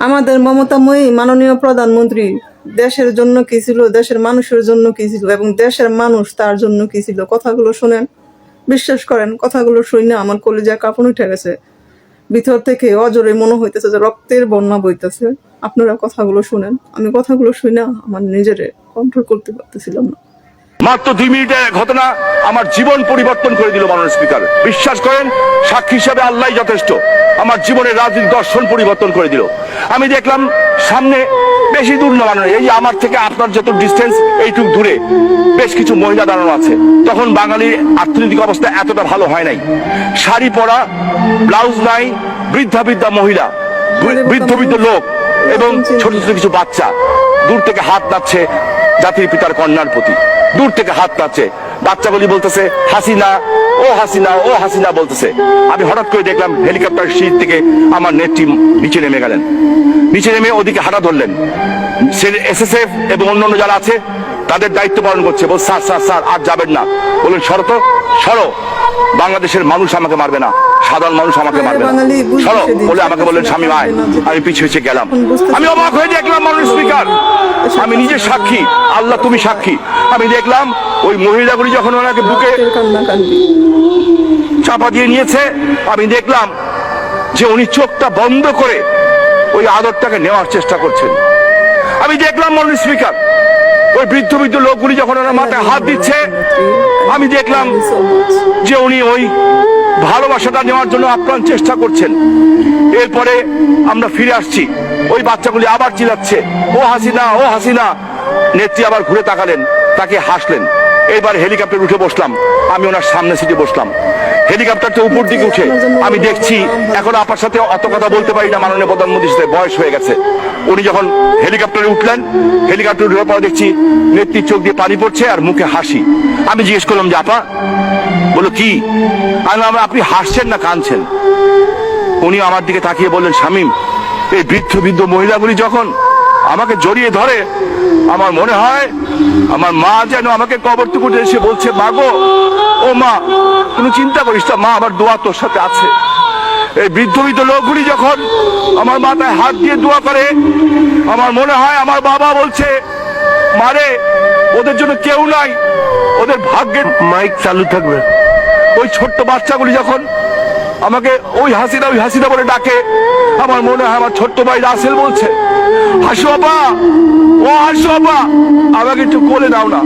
আমাদের মমতাময়ী মাননীয় প্রধানমন্ত্রী দেশের জন্য কি ছিল, দেশের মানুষের জন্য কি ছিল এবং দেশের মানুষ তার জন্য কি ছিল, কথাগুলো শুনেন, বিশ্বাস করেন কথাগুলো শুনে আমার কলিজা কাঁপন উঠে গেছে। ভিতর থেকে অজরে মনে হইতেছে যে রক্তের বন্যা বইতেছে। আপনারা কথাগুলো শুনেন। আমি কথাগুলো শুনে আমার নিজেরে কন্ট্রোল করতে পারতেছিলাম না। মাত্র 2 মিনিটের ঘটনা আমার জীবন পরিবর্তন করে দিল মাননীয় স্পিকার। বিশ্বাস করেন, সাক্ষী হিসাবে আল্লাহই যথেষ্ট। আমার জীবনের রাজনৈতিক দর্শন পরিবর্তন করে দিল। আমি দেখলাম সামনে, বেশি দূর না মাননীয়, এই যে আমার থেকে আপনার যত ডিস্টেন্স এইটুকু দূরে বেশ কিছু মহিলা দাঁড়ানো আছে। তখন বাঙালির অর্থনৈতিক অবস্থা এতটা ভালো হয় নাই। শাড়ি পরা, ব্লাউজ নাই, বৃদ্ধা মহিলা, বৃদ্ধ লোক এবং ছোট ছোট কিছু বাচ্চা দূর থেকে হাত নাড়ছে জাতির পিতার কন্যার প্রতি। দূর থেকে হাত নাড়ছে, বাচ্চাগুলি বলতেছে হাসিনা, ও হাসিনা, ও হাসিনা বলতেছে। আমি হঠাৎ করে দেখলাম হেলিকপ্টার সিট থেকে আমার নেত্রী নিচে নেমে গেলেন। নিচে নেমে ওদিকে হাঁটা ধরলেন। এসএসএফ এবং অন্যান্য যারা আছে তাদের দায়িত্ব পালন করছে। বল স্যার স্যার স্যার আর যাবেন না। বললেন সরো তো, সরো, বাংলাদেশের মানুষ আমাকে মারবে না, সাধারণ মানুষ আমাকে মারবে না, সরো বলে আমাকে বললেন শামীম আয়। আমি পিছিয়ে গেলাম। আমি অবাক হয়ে দেখলাম মাননীয় স্পিকার, আমি নিজে সাক্ষী, আল্লাহ তুমি সাক্ষী। আমি দেখলাম ওই মহিলাগুলি যখন ওনাকে বুকে চাপা দিয়ে নিয়েছে, আমি দেখলাম যে উনি চোখটা বন্ধ করে ওই আদরটাকে নেওয়ার চেষ্টা করছেন। আমি দেখলাম মাননীয় স্পিকার, ওই বৃদ্ধ লোকগুলি যখন ওনার মাথায় হাত দিচ্ছে, আমি দেখলাম যে উনি ওই ভালোবাসাটা নেওয়ার জন্য আপ্রাণ চেষ্টা করছেন। এরপরে আমরা ফিরে আসছি, ওই বাচ্চাগুলি আবার চিল্লাচ্ছে ও হাসিনা, ও হাসিনা। নেত্রী আবার ঘুরে তাকালেন, তাকে হাসলেন। এবার হেলিকপ্টার উঠে বসলাম, আমি ওনার সামনে সিটে বসলাম। হেলিকপ্টারটা উপর দিকে উঠে আমি দেখছি, এখন আপনার সাথে অত কথা বলতে পারি না, মাননীয় প্রধানমন্ত্রীর সাথে বয়স হয়ে গেছে। উনি যখন হেলিকপ্টারে উঠলেন, হেলিকপ্টার উঠার পর দেখছি নেত্রীর চোখ দিয়ে পানি পড়ছে আর মুখে হাসি। আমি জিজ্ঞেস করলাম যে আপা, বলো কি? আপনি হাসছেন না কাঁদছেন? উনি আমার দিকে তাকিয়ে বললেন শামীম, এই বৃদ্ধ মহিলাগুলি যখন আমাকে জড়িয়ে ধরে, আমার মনে হয় আমার মা যেন আমাকে কবর থেকে উঠে এসে বলছে, মা গো, ও মা, কোনো চিন্তা করিস না, মা আমার দোয়া তোর সাথে আছে। এই বৃদ্ধ লোকগুলি যখন আমার মাথায় হাত দিয়ে দোয়া করে, আমার মনে হয় আমার বাবা বলছে, মারে, ওদের জন্য কেউ নাই, ওদের ভাগ্যের। মাইক চালু থাকবে। ওই ছোট্ট বাচ্চাগুলি যখন আমাকে ওই হাসিনা বলে ডাকে, আমার মনে হয় আমার ছোট্ট ভাই রাসেল বলছে, হাসু বাবা, ও হাসু বাবা, আমাকে একটু কোলে নাও না।